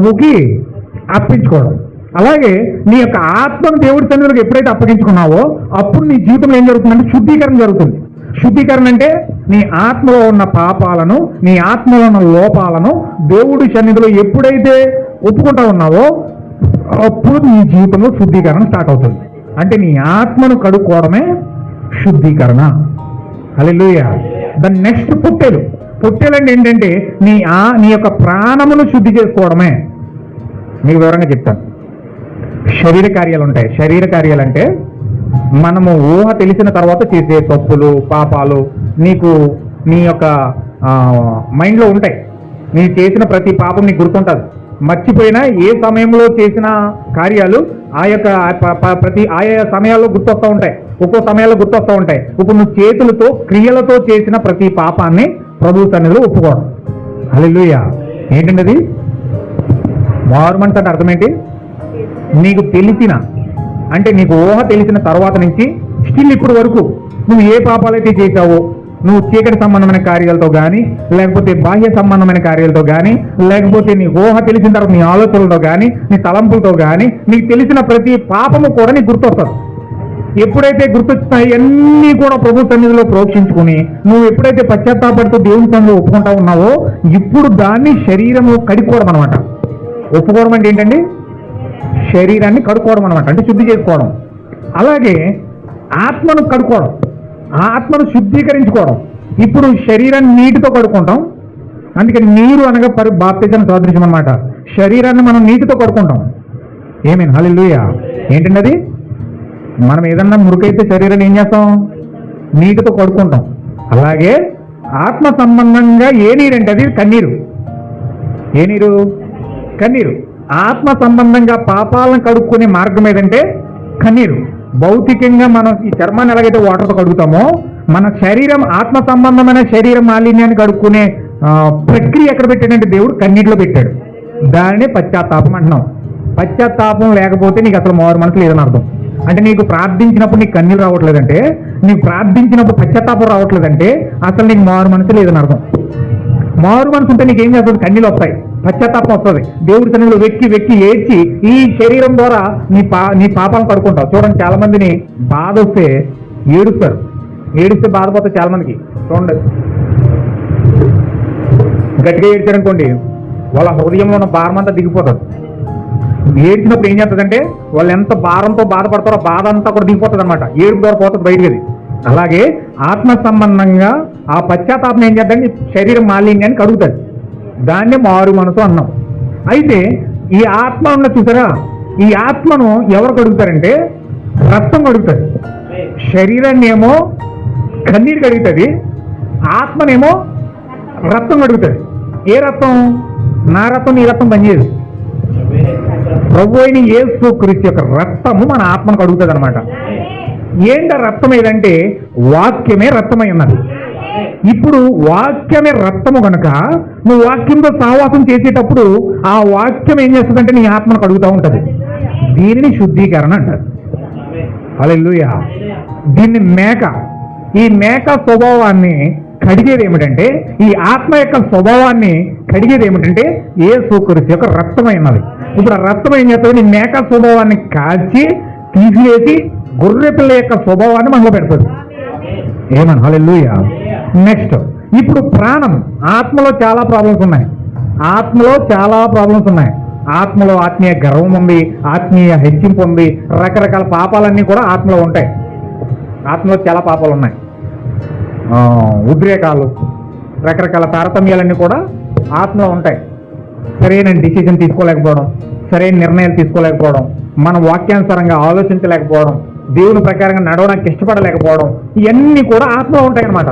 ప్రభుకి అర్పించుకోవడం. అలాగే నీ యొక్క ఆత్మను దేవుడి సన్నిధిలోకి ఎప్పుడైతే అప్పగించుకున్నావో అప్పుడు నీ జీవితంలో ఏం జరుగుతుందంటే శుద్ధీకరణ జరుగుతుంది. శుద్ధీకరణ అంటే నీ ఆత్మలో ఉన్న పాపాలను, నీ ఆత్మలో ఉన్న లోపాలను దేవుడి సన్నిధిలో ఎప్పుడైతే ఒప్పుకుంటా ఉన్నావో అప్పుడు నీ జీవితంలో శుద్ధీకరణ స్టార్ట్ అవుతుంది. అంటే నీ ఆత్మను కడుక్కోవడమే శుద్ధీకరణ. హల్లెలూయా. దాని నెక్స్ట్ పొట్టేలు. పొట్టేలు అంటే ఏంటంటే నీ యొక్క ప్రాణమును శుద్ధి చేసుకోవడమే. మీకు వివరంగా చెప్తాను. శరీర కార్యాలు ఉంటాయి. శరీర కార్యాలు అంటే మనము ఊహ తెలిసిన తర్వాత చేసే తప్పులు, పాపాలు నీకు నీ యొక్క మైండ్లో ఉంటాయి. నీ చేసిన ప్రతి పాపం నీకు గుర్తుంటుంది. మర్చిపోయినా ఏ సమయంలో చేసిన కార్యాలు ఆ యొక్క ఆయా సమయాల్లో గుర్తొస్తూ ఉంటాయి, ఒక్కో సమయాల్లో గుర్తొస్తూ ఉంటాయి. ఇప్పుడు నువ్వు చేతులతో క్రియలతో చేసిన ప్రతి పాపాన్ని ప్రభు సన్నిధిలో ఒప్పుకోవడం. హల్లెలూయా. ఏంటండి అది? మారుమనసు అంటే అర్థం ఏంటి? నీకు తెలిసిన అంటే నీకు ఊహ తెలిసిన తర్వాత నుంచి స్టిల్ ఇప్పుడు వరకు నువ్వు ఏ పాపాలైతే చేశావో, నువ్వు చీకటి సంబంధమైన కార్యాలతో కానీ, లేకపోతే బాహ్య సంబంధమైన కార్యాలతో కానీ, లేకపోతే నీ ఊహ తెలిసిన తర్వాత నీ ఆలోచనలతో కానీ, నీ తలంపులతో కానీ నీకు తెలిసిన ప్రతి పాపము కూడా నీకు గుర్తొస్తుంది. ఎప్పుడైతే గుర్తొచ్చినాయి అన్నీ కూడా ప్రభు సన్నిధిలో ప్రోక్షించుకుని నువ్వు ఎప్పుడైతే పశ్చాత్తాపడుతూ దేవుని సన్నిధిలో ఒప్పుకుంటా ఉన్నావో ఇప్పుడు దాన్ని శరీరము కడుక్కోవడం అనమాట. ఒప్పుకోవడం అంటే ఏంటండి? శరీరాన్ని కడుక్కోవడం అనమాట, అంటే శుద్ధి చేసుకోవడం. అలాగే ఆత్మను కడుక్కోవడం, ఆత్మను శుద్ధీకరించుకోవడం. ఇప్పుడు శరీరాన్ని నీటితో కడుక్కుంటాం. అందుకని నీరు అనగా బాప్తిజం సాదృశ్యం అనమాట. శరీరాన్ని మనం నీటితో కడుక్కుంటాం. ఏమేన్ హల్లెలూయా. ఏంటండి అది? మనం ఏదన్నా మురికైతే శరీరాన్ని ఏం చేస్తాం? నీటితో కడుక్కుంటాం. అలాగే ఆత్మ సంబంధంగా ఏ నీరు అంటే అది కన్నీరు. ఏ నీరు? కన్నీరు. ఆత్మ సంబంధంగా పాపాలను కడుక్కునే మార్గం ఏదంటే కన్నీరు. భౌతికంగా మనం ఈ చర్మాన్ని ఎలాగైతే వాటర్తో కడుగుతామో మన శరీరం ఆత్మ సంబంధమైన శరీర మాలిన్యాన్ని కడుక్కునే ప్రక్రియ ఎక్కడ పెట్టాడంటే దేవుడు కన్నీటిలో పెట్టాడు. దానినే పశ్చాత్తాపం అంటున్నాం. పశ్చాత్తాపం లేకపోతే నీకు అసలు మారు మనసు లేదని అర్థం. అంటే నీకు ప్రార్థించినప్పుడు నీకు కన్నీరు రావట్లేదంటే, నీకు ప్రార్థించినప్పుడు పశ్చాత్తాపం రావట్లేదంటే అసలు నీకు మారు మనసు లేదని అర్థం. మారు మనసు ఉంటే నీకు ఏం చేస్తుంది? కన్నీళ్ళు వస్తాయి, పశ్చాత్తాపం వస్తుంది. దేవుడి సన్నిధిలో వెక్కి వెక్కి ఏడ్చి ఈ శరీరం ద్వారా నీ పాపాలను కడుక్కుంటావు. చూడండి, చాలా మందిని బాధ వస్తే ఏడుస్తారు. ఏడిస్తే బాధపోతాయి చాలా మందికి. చూడండి, గట్టిగా ఏడ్చారనుకోండి వాళ్ళ హృదయంలో ఉన్న భారం అంతా దిగిపోతుంది. ఏడ్చినప్పుడు ఏం చేస్తుందంటే వాళ్ళు ఎంత భారంతో బాధపడతారో బాధ అంతా కూడా దిగిపోతుంది అనమాట. ఏడుపు ద్వారా పోతుంది బయటికి. అలాగే ఆత్మ సంబంధంగా ఆ పశ్చాత్తాపం ఏం చేద్దండి? శరీరం మాలిన్యాన్ని కడుగుతుంది. దాన్నే మారు మనసు అన్నాం. అయితే ఈ ఆత్మ ఉన్న చూసారా, ఈ ఆత్మను ఎవరు కడుగుతారంటే రక్తం కడుగుతుంది. శరీరాన్ని ఏమో కన్నీరు కడుగుతుంది, ఆత్మనేమో రక్తం కడుగుతుంది. ఏ రక్తం? నా రక్తం నీ రక్తం పనిచేయదు. ప్రభు అయిన యేసు క్రీస్తు యొక్క రక్తము మన ఆత్మను కడుగుతుంది అనమాట. ఏంట రక్తం ఏదంటే వాక్యమే రక్తమై ఉన్నది. ఇప్పుడు వాక్యమే రక్తము కనుక నువ్వు వాక్యంతో సహవాసం చేసేటప్పుడు ఆ వాక్యం ఏం చేస్తుందంటే నీ ఆత్మను కడుగుతూ ఉంటుంది. దీనిని శుద్ధీకరణ అంటారు. హల్లెలూయా. దీన్ని ఈ మేక స్వభావాన్ని కడిగేది ఏమిటంటే, ఈ ఆత్మ యొక్క స్వభావాన్ని కడిగేది ఏమిటంటే యేసు క్రీస్తు యొక్క రక్తమైనది. ఇప్పుడు ఆ రక్తం ఏం చేస్తుంది? నీ మేక స్వభావాన్ని కాల్చి తీసివేసి గొర్రె పిల్ల యొక్క స్వభావాన్ని మనలో పెడుతుంది. ఏమన్నా హల్లెలూయా. నెక్స్ట్, ఇప్పుడు ప్రాణం. ఆత్మలో చాలా ప్రాబ్లమ్స్ ఉన్నాయి. ఆత్మలో ఆత్మీయ గర్వం ఉంది, ఆత్మీయ హెచ్చింపు ఉంది, రకరకాల పాపాలన్నీ కూడా ఆత్మలో ఉంటాయి. ఆత్మలో చాలా పాపాలు ఉన్నాయి. ఉద్రేకాలు, రకరకాల తారతమ్యాలన్నీ కూడా ఆత్మలో ఉంటాయి. సరైన డిసిజన్ తీసుకోలేకపోవడం, సరైన నిర్ణయాలు తీసుకోలేకపోవడం, మన వాక్యానుసారంగా ఆలోచించలేకపోవడం, దేవుని ప్రకారంగా నడవడానికి ఇష్టపడలేకపోవడం, ఇవన్నీ కూడా ఆత్మలో ఉంటాయి అన్నమాట.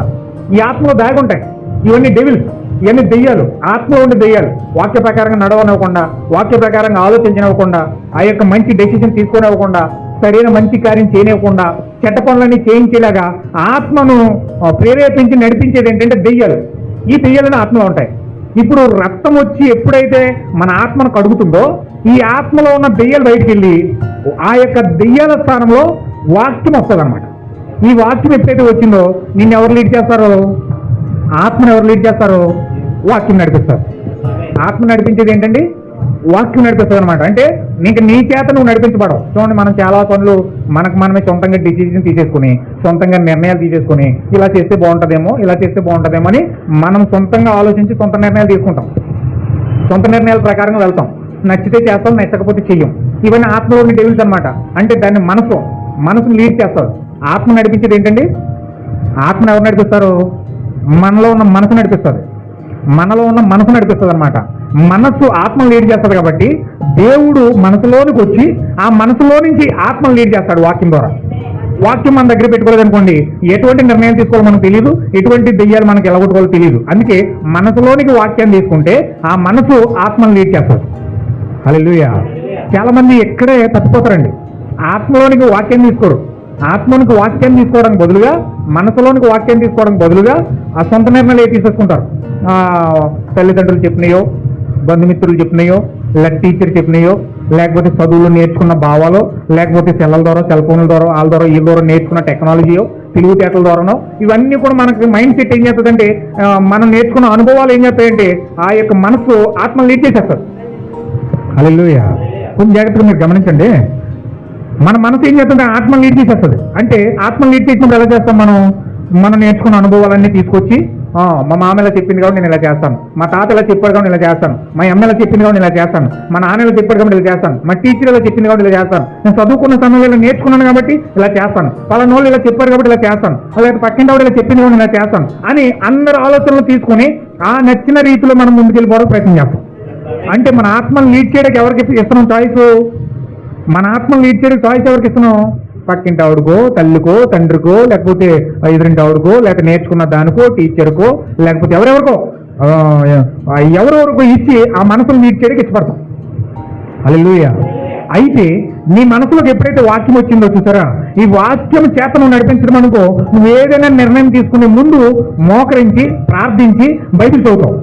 ఈ ఆత్మలో దాగి ఉంటాయి. ఇవన్నీ డెవిల్స్, ఇవన్నీ దెయ్యాలు, ఆత్మలో ఉండే దెయ్యాలు. వాక్య ప్రకారంగా నడవనివ్వకుండా, వాక్య ప్రకారంగా ఆలోచించనివ్వకుండా, ఆ యొక్క మంచి డెసిషన్ తీసుకునివ్వకుండా, సరైన మంచి కార్యం చేయనివ్వకుండా, చెడ్డ పనులన్నీ చేయించేలాగా ఆత్మను ప్రేరేపించి నడిపించేది ఏంటంటే దెయ్యాలు. ఈ దెయ్యాలని ఆత్మలో ఉంటాయి. ఇప్పుడు రక్తం వచ్చి ఎప్పుడైతే మన ఆత్మను కడుగుతుందో ఈ ఆత్మలో ఉన్న దెయ్యాలు బయటికి వెళ్ళి ఆ యొక్క దెయ్యాల స్థానంలో వాక్యం వస్తుంది అనమాట. ఈ వాక్యం ఎప్పుడైతే వచ్చిందో నిన్ను ఎవరు లీడ్ చేస్తారో? ఆత్మను ఎవరు లీడ్ చేస్తారో? వాక్యం నడిపిస్తారు. ఆత్మ నడిపించేది ఏంటండి? వాక్యం నడిపిస్తుంది అనమాట. అంటే నీ చేత నువ్వు నడిపించబడవు. చూడండి, మనం చాలా పనులు మనమే సొంతంగా డిసిజన్ తీసేసుకుని, సొంతంగా నిర్ణయాలు తీసేసుకుని, ఇలా చేస్తే బాగుంటుందేమో, ఇలా చేస్తే బాగుంటుందేమో అని మనం సొంతంగా ఆలోచించి సొంత నిర్ణయాలు తీసుకుంటాం. సొంత నిర్ణయాల ప్రకారంగా వెళ్తాం. నచ్చితే చేస్తాం, నచ్చకపోతే చెయ్యం. ఇవన్నీ ఆత్మలోని డెవిల్స్ అనమాట. అంటే దాన్ని మనసుని లీడ్ చేస్తారు. ఆత్మ నడిపించేది ఏంటండి? ఆత్మ ఎవరు నడిపిస్తారు? మనలో ఉన్న మనసు నడిపిస్తుంది. మనలో ఉన్న మనసు నడిపిస్తుంది అనమాట. మనస్సు ఆత్మను లీడ్ చేస్తుంది. కాబట్టి దేవుడు మనసులోనికి వచ్చి ఆ మనసులో నుంచి ఆత్మను లీడ్ చేస్తాడు వాక్యం ద్వారా. వాక్యం మన దగ్గర పెట్టుకోలేదు అనుకోండి, ఎటువంటి నిర్ణయం తీసుకోవాలో మనకు తెలియదు, ఎటువంటి దెయ్యాలు మనకి ఎలగొట్టుకోవాలో తెలియదు. అందుకే మనసులోనికి వాక్యాన్ని తీసుకుంటే ఆ మనసు ఆత్మను లీడ్ చేస్తుంది. హల్లెలూయా. చాలా మంది ఎక్కడే తప్పిపోతారండి. ఆత్మలోనికి వాక్యం తీసుకోరు. ఆత్మలోనికి వాక్యం తీసుకోవడానికి బదులుగా, మనసులోనికి వాక్యం తీసుకోవడానికి బదులుగా ఆ సొంత నిర్ణయాలు తీసేసుకుంటారు. తల్లిదండ్రులు చెప్పినాయో, బంధుమిత్రులు చెప్పినాయో, లేక టీచర్ చెప్పినాయో, లేకపోతే చదువులు నేర్చుకున్న భావాలో, లేకపోతే సెల్లల ద్వారా, సెల్ ఫోన్ల ద్వారా, వాళ్ళ ద్వారా, వీళ్ళ ద్వారా నేర్చుకున్న టెక్నాలజీయో, తెలివితేటల ద్వారానో, ఇవన్నీ కూడా మనకి మైండ్ సెట్ ఏం చేస్తుందంటే, మనం నేర్చుకున్న అనుభవాలు ఏం చేస్తాయంటే ఆ యొక్క మనసు ఆత్మ లీడ్ చేసేస్తారు. హల్లెలూయా. కొంచెం జాగ్రత్తగా మీరు గమనించండి. మన మనసు ఏం చేస్తుంటే ఆత్మ లీడ్ చేసేస్తుంది. అంటే ఆత్మ లీడ్ చేసినప్పుడు ఎలా చేస్తాం? మనం నేర్చుకున్న అనుభవాలన్నీ తీసుకొచ్చి, మా మామ ఇలా చెప్పింది కాబట్టి నేను ఇలా చేస్తాను, మా తాత ఇలా చెప్పాడు కాబట్టి ఇలా చేస్తాను, మా అమ్మ ఇలా చెప్పింది కాబట్టి ఇలా చేస్తాను, మా నాన్న ఇలా చెప్పాడు కాబట్టి ఇలా చేస్తాను, మా టీచర్ ఇలా చెప్పింది కాబట్టి ఇలా చేస్తాను, నేను చదువుకున్న సమయంలో నేర్చుకున్నాను కాబట్టి ఇలా చేస్తాను, పలానోళ్ళు ఇలా చెప్పారు కాబట్టి ఇలా చేస్తాను, అలాగే పక్కింటి వాడు ఇలా చెప్పింది కాబట్టి ఇలా చేస్తాను అని అందరి ఆలోచనలు తీసుకొని ఆ నచ్చిన రీతిలో మనం ముందుకెళ్ళిపోవడానికి ప్రయత్నం చేస్తాం. అంటే మన ఆత్మను లీడ్ చేయడానికి ఎవరికి ఇస్తున్నాం చాయిస్? మన ఆత్మను లీడ్ చేయడానికి చాయిస్ ఎవరికి ఇస్తున్నాం? పక్కింటి ఆవిడకో, తల్లికో, తండ్రికో, లేకపోతే ఎదురింటి ఆవిడకో, లేకపోతే నేర్చుకున్న దానికో, టీచర్కో, లేకపోతే ఎవరెవరికో ఇచ్చి ఆ మనసును లీడ్ చేయడానికి ఇష్టపడతాం. హల్లెలూయా. అయితే నీ మనసులోకి ఎప్పుడైతే వాక్యం వచ్చిందో చూసారా, ఈ వాక్యం చేత నువ్వు నడిపించడం అనుకో, నువ్వు ఏదైనా నిర్ణయం తీసుకునే ముందు మోకరించి ప్రార్థించి బైబిల్ చదువుతావు.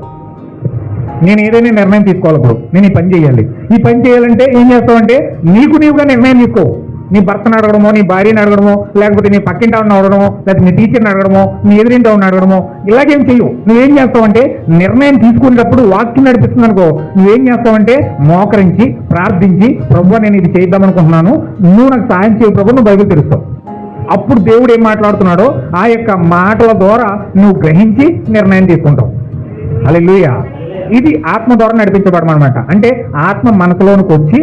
నేను ఏదైనా నిర్ణయం తీసుకోవాలి, నేను ఈ పని చేయాలి. ఈ పని చేయాలంటే ఏం చేస్తావంటే నీవుగా నిర్ణయం తీసుకో. నీ భర్తను అడగడమో, నీ భార్యని అడగడమో, లేకపోతే నీ పక్కింటి ఆవిడని అడగడమో, లేకపోతే నీ టీచర్ని అడగడమో, నీ ఎదురింటి ఆవిడని అడగడమో, ఇలాగేం చెయ్యవు. నువ్వేం చేస్తావంటే నిర్ణయం తీసుకునేటప్పుడు వాక్యం నడిపిస్తుంది అనుకో, నువ్వేం చేస్తావంటే మోకరించి ప్రార్థించి, ప్రభువా నేను ఇది చేద్దాం అనుకుంటున్నాను, నువ్వు నాకు సాయం చేయ ప్రభు, నువ్వు బైబిల్ తెలుస్తావు. అప్పుడు దేవుడు ఏం మాట్లాడుతున్నాడో ఆ యొక్క మాటల ద్వారా నువ్వు గ్రహించి నిర్ణయం తీసుకుంటావు. హల్లెలూయా. ఇది ఆత్మ ద్వారా నడిపించబడడం అనమాట. అంటే ఆత్మ మనసులోనికి వచ్చి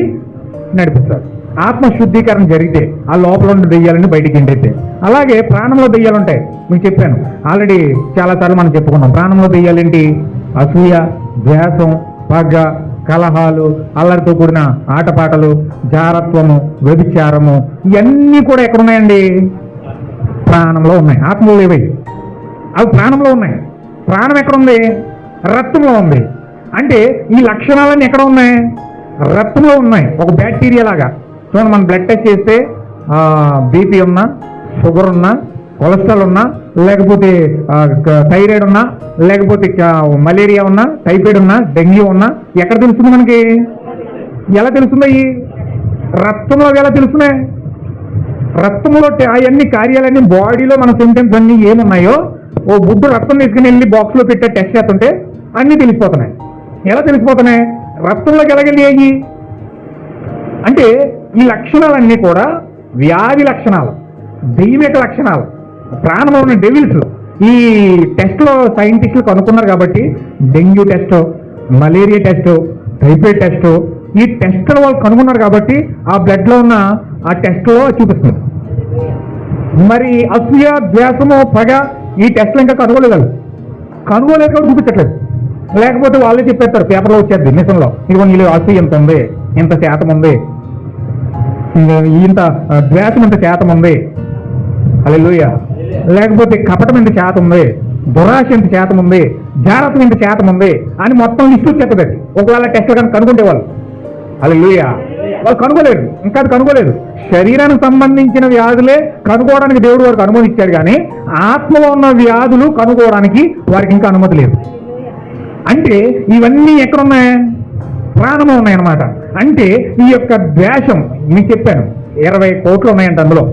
నడిపిస్తాడు. ఆత్మ శుద్ధీకరణ జరిగితే ఆ లోపల ఉన్న దెయ్యాలని బయటికి ఎండైతే. అలాగే ప్రాణంలో దెయ్యాలు ఉంటాయి. మీకు చెప్పాను ఆల్రెడీ చాలాసార్లు మనం చెప్పుకున్నాం. ప్రాణంలో దెయ్యాలేంటి? అసూయ, ద్వేషం, పగ, కలహాలు, అల్లరితో కూడిన ఆటపాటలు, జారత్వము, వ్యభిచారము, ఇవన్నీ కూడా ఎక్కడున్నాయండి? ప్రాణంలో ఉన్నాయి. ఆత్మలో లేవై, అవి ప్రాణంలో ఉన్నాయి. ప్రాణం ఎక్కడుంది? రక్తంలో ఉంది. అంటే ఈ లక్షణాలన్నీ ఎక్కడ ఉన్నాయి? రక్తంలో ఉన్నాయి. ఒక బ్యాక్టీరియా లాగా. చూడండి, మనం బ్లడ్ టెస్ట్ చేస్తే బీపీ ఉన్నా, షుగర్ ఉన్నా, కొలెస్ట్రాల్ ఉన్నా, లేకపోతే థైరాయిడ్ ఉన్నా, లేకపోతే మలేరియా ఉన్నా, టైఫాయిడ్ ఉన్నా, డెంగ్యూ ఉన్నా, ఎక్కడ తెలుస్తుంది మనకి? ఎలా తెలుస్తున్నాయి? రక్తంలో ఎలా తెలుస్తున్నాయి? రక్తంలో అవన్నీ కార్యాలన్నీ బాడీలో మన సింటమ్స్ అన్నీ ఏమున్నాయో ఓ బుడ్డు రక్తం తీసుకుని వెళ్ళి బాక్స్లో పెట్టే టెస్ట్ చేస్తుంటే అన్నీ తెలిసిపోతున్నాయి. ఎలా తెలిసిపోతున్నాయి? రక్తంలోకి ఎలాగెళ్ళి అయ్యి అంటే ఈ లక్షణాలన్నీ కూడా వ్యాధి లక్షణాలు, దైవిక లక్షణాలు, ప్రాణంలో ఉన్న డెవిల్స్. ఈ టెస్ట్లో సైంటిస్టులు కనుక్కున్నారు కాబట్టి dengue test, malaria test, typhoid test, ఈ టెస్ట్లో వాళ్ళు కనుక్కున్నారు కాబట్టి ఆ బ్లడ్లో ఉన్న ఆ టెస్ట్లో చూపిస్తుంది. మరి అసూయ, ద్వేషము, పగ ఈ టెస్ట్లో ఇంకా కనుగోలేదు కాబట్టి చూపించట్లేదు. లేకపోతే వాళ్ళే చెప్పేస్తారు, పేపర్లో వచ్చేది నిజంలో, ఇదిగో నీళ్ళు అసూయ ఎంత ఉంది, ఇంత శాతం ఉంది, ఇంత ద్వేషం ఇంత శాతం ఉంది, హల్లెలూయా, లేకపోతే కపటం ఇంత శాతం ఉంది, దురాశ ఇంత శాతం ఉంది, జారత్వం ఇంత శాతం ఉంది అని మొత్తం లిస్ట్ వచ్చేస్తుంది. ఒకవేళ టెస్ట్లు కానీ కనుక్కుంటే వాళ్ళు, హల్లెలూయా, వాళ్ళు కనుగోలేరు. ఇంకా అది కనుగోలేదు. శరీరానికి సంబంధించిన వ్యాధులే కనుక్కోవడానికి దేవుడు వారికి అనుమతి ఇచ్చాడు, కానీ ఆత్మలో ఉన్న వ్యాధులు కనుక్కోవడానికి వారికి ఇంకా అనుమతి లేదు. అంటే ఇవన్నీ ఎక్కడున్నాయి? ప్రాణంలో ఉన్నాయన్నమాట. అంటే ఈ యొక్క ద్వేషం మీకు చెప్పాను 20 కోట్లు ఉన్నాయంట అందులో.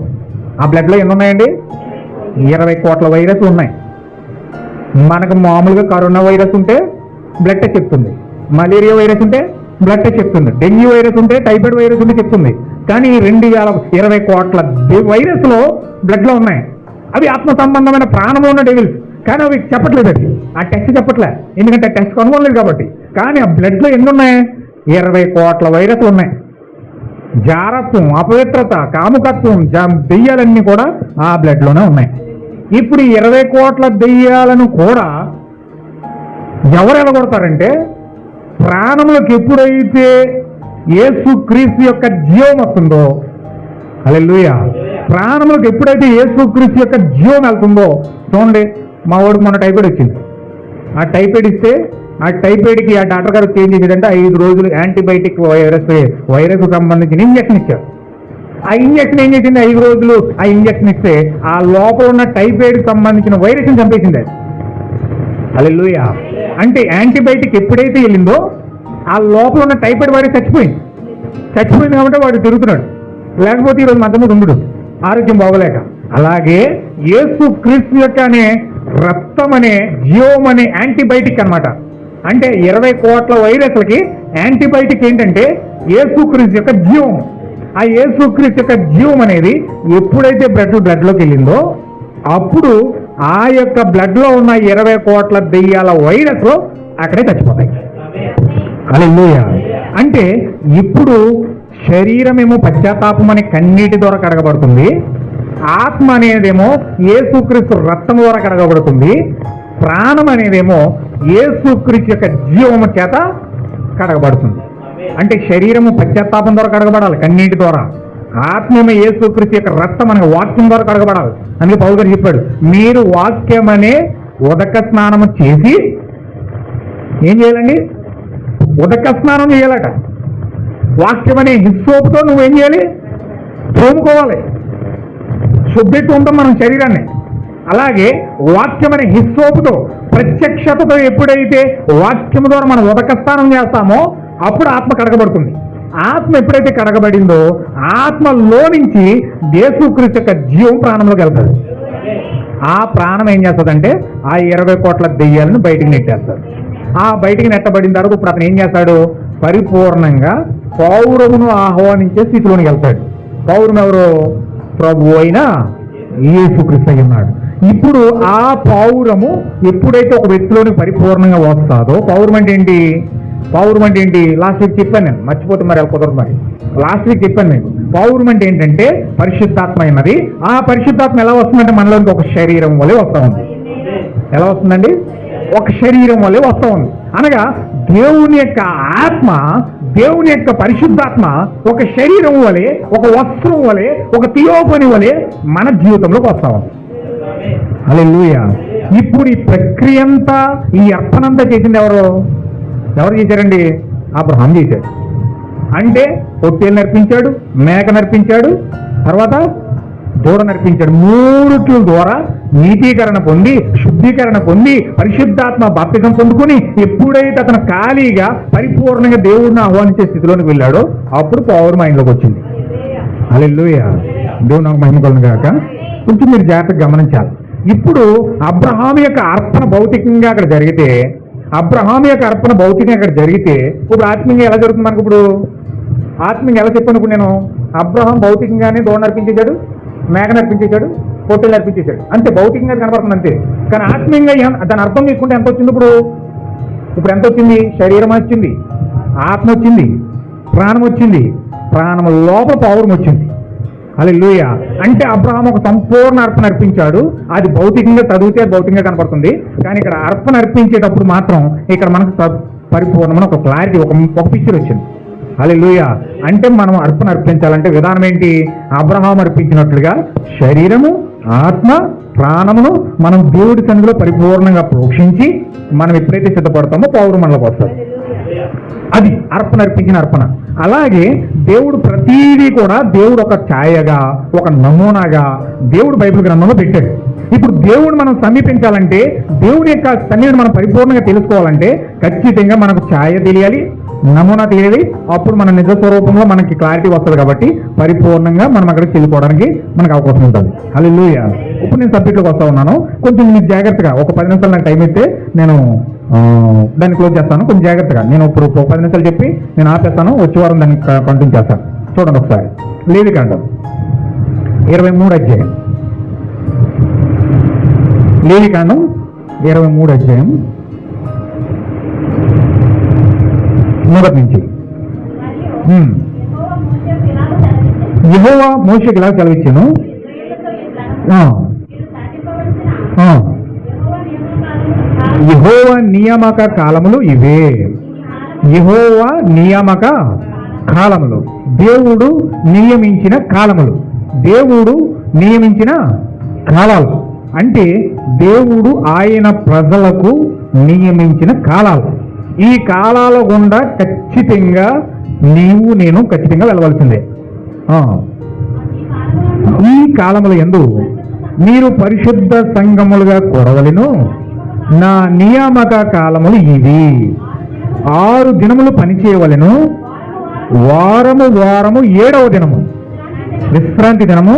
ఆ బ్లడ్లో ఎన్ని ఉన్నాయండి? 20 కోట్ల వైరస్లు ఉన్నాయి. మనకు మామూలుగా కరోనా వైరస్ ఉంటే బ్లడ్ టెస్ట్ చెప్తుంది, మలేరియా వైరస్ ఉంటే బ్లడ్ టెస్ట్ చెప్తుంది. డెంగ్యూ వైరస్ ఉంటే, టైఫాయిడ్ వైరస్ ఉంటే చెప్తుంది. కానీ 2020 కోట్ల వైరస్లో బ్లడ్లో ఉన్నాయి. అవి ఆత్మ సంబంధమైన ప్రాణంలో ఉన్న డెవిల్స్, కానీ అవి చెప్పట్లేదు. అది ఆ టెస్ట్ చెప్పట్లే, ఎందుకంటే టెస్ట్ కనుగొనలేదు కాబట్టి. కానీ ఆ బ్లడ్లో ఎన్ని ఉన్నాయి? 20 కోట్ల వైరస్లు ఉన్నాయి. జారత్వం, అపవిత్రత, కాముకత్వం, దెయ్యాలన్నీ కూడా ఆ బ్లడ్లోనే ఉన్నాయి. ఇప్పుడు 20 కోట్ల దెయ్యాలను కూడా ఎవరు ఎలగొడతారంటే, ప్రాణములకు ఎప్పుడైతే యేసుక్రీస్తు యొక్క జీవం వస్తుందో, హల్లెలూయా, ప్రాణములకు ఎప్పుడైతే యేసుక్రీస్తు యొక్క జీవం వెళ్తుందో, చూడండి మా వాడికి మొన్న టైఫాయిడ్ వచ్చింది. ఆ టైఫాయిడ్ ఇస్తే ఆ టైఫాయిడ్కి ఆ డాక్టర్ గారు చేంజ్ చేసేదంటే 5 రోజులు యాంటీబయాటిక్ వైరస్ సంబంధించిన ఇంజక్షన్ ఇచ్చారు. ఆ ఇంజక్షన్ ఏం చేసింది? 5 రోజులు ఆ ఇంజక్షన్ ఇస్తే ఆ లోపల ఉన్న టైఫాయిడ్కి సంబంధించిన వైరస్ని చంపేసింది. హల్లెలూయా. అంటే యాంటీబయాటిక్ ఎప్పుడైతే వెళ్ళిందో ఆ లోపల ఉన్న టైఫాయిడ్ వైరస్ చచ్చిపోయింది కాబట్టి వాడు తిరుగుతున్నాడు. లేకపోతే ఈరోజు మధ్య మీద ఉండడు, ఆరోగ్యం బాగోలేక. అలాగే యేసుక్రీస్తు యొక్క అనే రక్తం అనే జీవం అనే యాంటీబయాటిక్ అన్నమాట. అంటే 20 కోట్ల వైరస్లకి యాంటీబయాటిక్ ఏంటంటే యేసుక్రీస్తు యొక్క జీవం. ఆ యేసుక్రీస్తు యొక్క జీవం అనేది ఎప్పుడైతే బ్లడ్లోకి వెళ్ళిందో అప్పుడు ఆ యొక్క బ్లడ్లో ఉన్న 20 కోట్ల దెయ్యాల వైరస్లో అక్కడే చచ్చిపోతాయి. హల్లెలూయా. అంటే ఇప్పుడు శరీరమేమో పశ్చాత్తాపం అనే కన్నీటి ద్వారా కడగబడుతుంది, ఆత్మ అనేదేమో యేసుక్రీస్తు రక్తం ద్వారా కడగబడుతుంది, ప్రాణం అనేదేమో యేసుక్రీస్తు యొక్క జీవము చేత కడగబడుతుంది. అంటే శరీరము పశ్చాత్తాపం ద్వారా కడగబడాలి, కన్నీటి ద్వారా. ఆత్మీయమే యేసుక్రీస్తు యొక్క రక్తం అనే వాక్యం ద్వారా కడగబడాలి. అందుకే పౌలు గారు చెప్పాడు, మీరు వాక్యం అనే ఉదక స్నానము చేసి ఏం చేయాలండి? ఉదక స్నానం చేయాలట. వాక్యం అనే హిస్సోపుతో నువ్వేం చేయాలి? తోముకోవాలి, శుద్ధితో ఉంటాం మనం శరీరాన్ని. అలాగే వాక్యం అనే హిస్సోపుతో ప్రత్యక్షతతో ఎప్పుడైతే వాక్యం ద్వారా మనం ఉదక స్నానం చేస్తామో అప్పుడు ఆత్మ కడగబడుతుంది. ఆత్మ ఎప్పుడైతే కడగబడిందో ఆత్మలో నుంచి యేసుక్రీస్తు యొక్క జీవం ప్రాణంలోకి వెళ్తుంది. ఆ ప్రాణం ఏం చేస్తుందంటే ఆ 20 కోట్ల దెయ్యాలను బయటికి నెట్టేస్తారు. ఆ బయటికి నెట్టబడిన తర్వాత ఇప్పుడు అతను ఏం చేస్తాడు? పరిపూర్ణంగా పౌరమును ఆహ్వానించే స్థితిలోనికి వెళ్తాడు. పౌరం ఎవరు? ప్రభు అయిన యేసుక్రీస్తు అయి ఉన్నాడు. ఇప్పుడు ఆ పౌరము ఎప్పుడైతే ఒక వ్యక్తిలోని పరిపూర్ణంగా వస్తుందో, పౌరం అంటే ఏంటి? పౌరం అంటే ఏంటి? లాస్ట్ వీక్ చెప్పాను నేను, మర్చిపోతే మరి కుదరదు. మరి లాస్ట్ వీక్ చెప్పాను నేను, పౌరం అంటే ఏంటంటే పరిశుద్ధాత్మ అయినది. ఆ పరిశుద్ధాత్మ ఎలా వస్తుందంటే మనలోకి ఒక శరీరం వల్లే వస్తూ ఉంది. ఎలా వస్తుందండి? ఒక శరీరం వల్లే వస్తూ ఉంది. అనగా దేవుని యొక్క ఆత్మ, దేవుని యొక్క పరిశుద్ధాత్మ ఒక శరీరం వలె, ఒక వస్త్రం వలె, ఒక థియోఫనీ వలె మన జీవితంలోకి వస్తా ఉంది. హల్లెలూయా. ఇప్పుడు ఈ ప్రక్రియ అంతా, ఈ అర్పణంతా చేసింది ఎవరు చేశారండి? అబ్రహాం చేశాడు. అంటే పొట్టేలు నర్పించాడు, మేక నర్పించాడు, తర్వాత దూడ నర్పించాడు. 3 ద్వారా నీతీకరణ పొంది, శుద్ధీకరణ పొంది, పరిశుద్ధాత్మ బాప్తిజం పొందుకుని ఎప్పుడైతే అతను ఖాళీగా పరిపూర్ణంగా దేవుడిని ఆహ్వానించే స్థితిలోనికి వెళ్ళాడో అప్పుడు పవర్ మైండ్లోకి వచ్చింది. హల్లెలూయా. దేవుడు నాకు మహిమ కలుగును గాక. కొంచెం మీరు జాగ్రత్తగా గమనించాలి. ఇప్పుడు అబ్రహాం యొక్క అర్పణ భౌతికంగా అక్కడ జరిగితే, ఇప్పుడు ఆత్మీయంగా ఎలా జరుగుతుంది మనకు? ఇప్పుడు ఆత్మీయంగా ఎలా చెప్పాను? ఇప్పుడు నేను అబ్రహాం భౌతికంగానే దూడ నర్పించేశాడు, మేక నర్పించేశాడు, పొట్టేలు నర్పించేశాడు, అంతే. భౌతికంగా కనపడుతుంది అంతే. కానీ ఆత్మీయంగా దాని అర్థం చేసుకుంటే ఎంత వచ్చింది? ఇప్పుడు ఎంత వచ్చింది? శరీరం వచ్చింది, ఆత్మ వచ్చింది, ప్రాణం వచ్చింది, ప్రాణం లోపల పౌరం వచ్చింది. హల్లెలూయా. అంటే అబ్రహాం ఒక సంపూర్ణ అర్పణ అర్పించాడు. అది భౌతికంగా చదివితే భౌతికంగా కనపడుతుంది. కానీ ఇక్కడ అర్పణ అర్పించేటప్పుడు మాత్రం ఇక్కడ మనకు పరిపూర్ణమైన ఒక క్లారిటీ, ఒక పిక్చర్ వచ్చింది. హల్లెలూయా. అంటే మనం అర్పణ అర్పించాలంటే విధానం ఏంటి? అబ్రహాం అర్పించినట్లుగా శరీరము, ఆత్మ, ప్రాణమును మనం దేవుడి సన్నిధిలో పరిపూర్ణంగా ప్రోక్షించి మనం ఎప్పుడైతే సిద్ధపడతామో పౌరు మనలోకి వస్తుంది. అది అర్పణ అర్పించిన అర్పణ. అలాగే దేవుడు ప్రతీదీ కూడా దేవుడు ఒక ఛాయగా, ఒక నమూనాగా దేవుడు బైబిల్ గ్రంథంలో పెట్టాడు. ఇప్పుడు దేవుడు మనం సమీపించాలంటే, దేవుడి యొక్క సన్నిధిని మనం పరిపూర్ణంగా తెలుసుకోవాలంటే ఖచ్చితంగా మనకు ఛాయ తెలియాలి, నమూనా తెలియాలి. అప్పుడు మన నిజ స్వరూపంలో మనకి క్లారిటీ వస్తుంది. కాబట్టి పరిపూర్ణంగా మనం అక్కడికి వెళ్ళిపోవడానికి మనకు అవకాశం ఉంటుంది. హల్లెలూయా. ఇప్పుడు నేను సబ్జెక్ట్లోకి వస్తా ఉన్నాను. కొంచెం మీరు జాగ్రత్తగా ఒక 10 నిమిషాలు నాకు టైం ఇస్తే నేను దాన్ని క్లోజ్ చేస్తాను. కొంచెం జాగ్రత్తగా నేను ఇప్పుడు ఒక 10 నిమిషాలు చెప్పి నేను ఆపేస్తాను. వచ్చే వారం దాన్ని కంటిన్యూ చేస్తాను. చూడండి ఒకసారి లేవికాండం 23 అధ్యాయం. లేవికాండం 23 అధ్యాయం మొదటి నుంచి. యెహోవా మోషేకి ఇలా సెలవిచ్చాను, యెహోవా నియామక కాలములు ఇవే. యెహోవా నియామక కాలములు, దేవుడు నియమించిన కాలములు. దేవుడు నియమించిన కాలాలు అంటే దేవుడు ఆయన ప్రజలకు నియమించిన కాలాలు. ఈ కాలాల గుండా ఖచ్చితంగా నీవు నేను ఖచ్చితంగా వెళ్ళవలసిందే. ఈ కాలముల యందు మీరు పరిశుద్ధ సంఘములుగా కూడవలెను. నా నియామక కాలములు ఇవి. 6 దినములు పనిచేయవలెను. వారము 7వ దినము విశ్రాంతి దినము,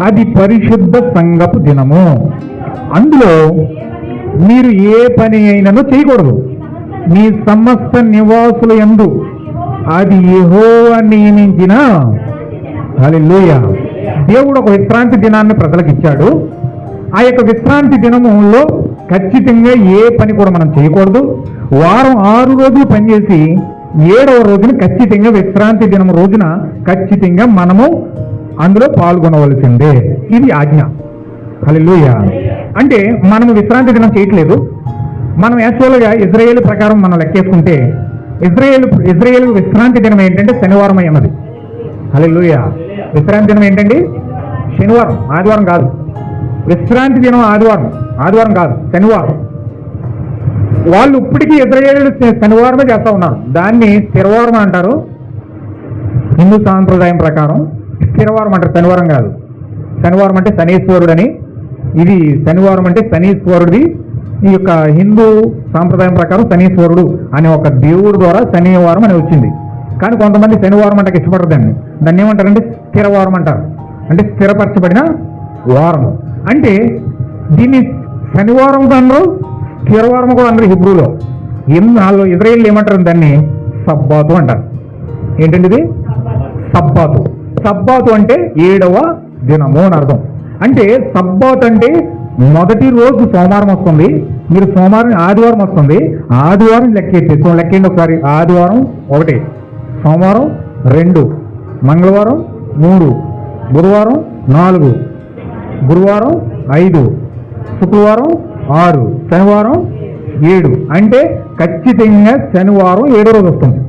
అది పరిశుద్ధ సంఘపు దినము. అందులో మీరు ఏ పని అయినను చేయకూడదు. మీ సమస్త నివాసుల యందు అది యెహోవా నియమించిన, హల్లెలూయా, దేవుడు ఒక విశ్రాంతి దినాన్ని ప్రజలకు ఇచ్చాడు. ఆ యొక్క విశ్రాంతి దినములో ఖచ్చితంగా ఏ పని కూడా మనం చేయకూడదు. వారం 6 రోజులు పనిచేసి 7వ రోజున ఖచ్చితంగా విశ్రాంతి దినం రోజున ఖచ్చితంగా మనము అందులో పాల్గొనవలసిందే. ఇది ఆజ్ఞ. హల్లెలూయా. అంటే మనము విశ్రాంతి దినం చేయట్లేదు. మనం యాక్చువల్గా ఇజ్రాయేల్ ప్రకారం మనం లెక్కేసుకుంటే ఇజ్రాయేల్ విశ్రాంతి దినం ఏంటంటే శనివారం అన్నది. హల్లెలూయా. విశ్రాంతి దినం ఏంటండి? శనివారం, ఆదివారం కాదు. విశ్రాంతి దినం ఆదివారం కాదు, శనివారం. వాళ్ళు ఇప్పటికీ ఇజ్రాయేల్ శనివారమే చేస్తూ ఉన్నారు. దాన్ని స్థిరవారం అంటారు. హిందూ సాంప్రదాయం ప్రకారం స్థిరవారం అంటారు, శనివారం కాదు. శనివారం అంటే శనీశ్వరుడు అని. ఇది శనివారం అంటే శనీశ్వరుడిది. ఈ యొక్క హిందూ సాంప్రదాయం ప్రకారం శనీశ్వరుడు అనే ఒక దేవుడు ద్వారా శనివారం అని వచ్చింది. కానీ కొంతమంది శనివారం అంటే ఇష్టపడరు. దాన్ని ఏమంటారంటే స్థిరవారం అంటారు. అంటే స్థిరపరచబడిన వారము. అంటే దీన్ని శనివారం అనరు, స్థిరవారం కూడా అందరూ హిబ్రూలో. వాళ్ళు ఇజ్రాయేల్ ఏమంటారు? దాన్ని సబ్బాతు అంటారు. ఏంటండి ఇది? సబ్బాతు. సబ్బాతు అంటే 7వ దినము అని అర్థం. అంటే సబ్బాతు అంటే మొదటి రోజు సోమవారం వస్తుంది. మీరు సోమవారం ఆదివారం వస్తుంది. ఆదివారం లెక్కేయండి ఒకసారి. ఆదివారం 1, సోమవారం 2, మంగళవారం 3, బుధవారం 4, గురువారం 5, శుక్రవారం 6, శనివారం 7. అంటే ఖచ్చితంగా శనివారం 7వ రోజు వస్తుంది.